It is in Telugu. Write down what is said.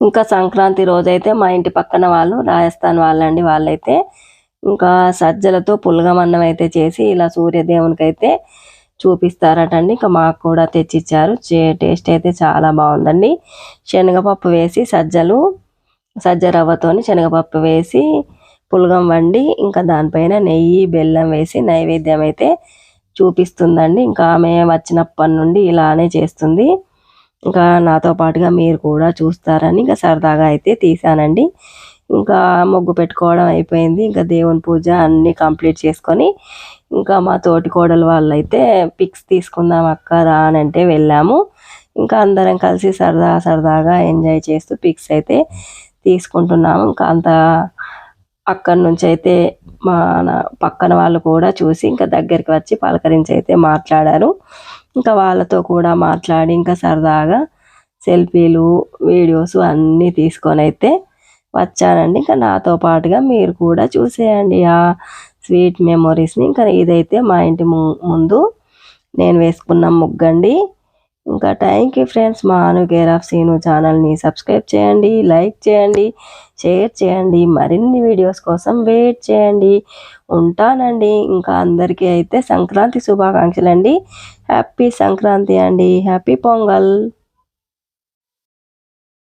ఇంకా సంక్రాంతి రోజైతే మా ఇంటి పక్కన వాళ్ళు రాజస్థాన్ వాళ్ళండి. వాళ్ళైతే ఇంకా సజ్జలతో పులగమన్నం అయితే చేసి ఇలా సూర్యదేవునికైతే చూపిస్తారటండి. ఇంకా మాకు కూడా తెచ్చిచ్చారు. టేస్ట్ అయితే చాలా బాగుందండి. శనగపప్పు వేసి సజ్జ రవ్వతోని శనగపప్పు వేసి పులగం వండి ఇంకా దానిపైన నెయ్యి బెల్లం వేసి నైవేద్యం అయితే చూపిస్తుందండి. ఇంకా ఆమె వచ్చినప్పటి నుండి ఇలానే చేస్తుంది. ఇంకా నాతో పాటుగా మీరు కూడా చూస్తారని ఇంకా సరదాగా అయితే తీసానండి. ఇంకా ముగ్గు పెట్టుకోవడం అయిపోయింది. ఇంకా దేవుని పూజ అన్నీ కంప్లీట్ చేసుకొని ఇంకా మా తోటి కోడలు వాళ్ళైతే పిక్స్ తీసుకుందాం అక్క రా అని అంటే వెళ్ళాము. ఇంకా అందరం కలిసి సరదాగా ఎంజాయ్ చేస్తూ పిక్స్ అయితే తీసుకుంటున్నాము. ఇంకా అంత అక్కడి నుంచి అయితే మన పక్కన వాళ్ళు కూడా చూసి ఇంకా దగ్గరికి వచ్చి పలకరించి అయితే మాట్లాడారు. ఇంకా వాళ్ళతో కూడా మాట్లాడి ఇంకా సరదాగా సెల్ఫీలు వీడియోస్ అన్నీ తీసుకొని అయితే వచ్చానండి. ఇంకా నాతో పాటుగా మీరు కూడా చూసేయండి ఆ స్వీట్ మెమొరీస్ని. ఇంకా ఇదైతే మా ఇంటి ముందు నేను వేసుకున్న ముగ్గండి. ఇంకా థ్యాంక్ యూ ఫ్రెండ్స్. మా అను కేర్ ఆఫ్ సీను ఛానల్ని సబ్స్క్రైబ్ చేయండి, లైక్ చేయండి, షేర్ చేయండి. మరిన్ని వీడియోస్ కోసం వెయిట్ చేయండి. ఉంటానండి. ఇంకా అందరికీ అయితే సంక్రాంతి శుభాకాంక్షలు అండి. హ్యాపీ సంక్రాంతి అండి. హ్యాపీ పొంగల్.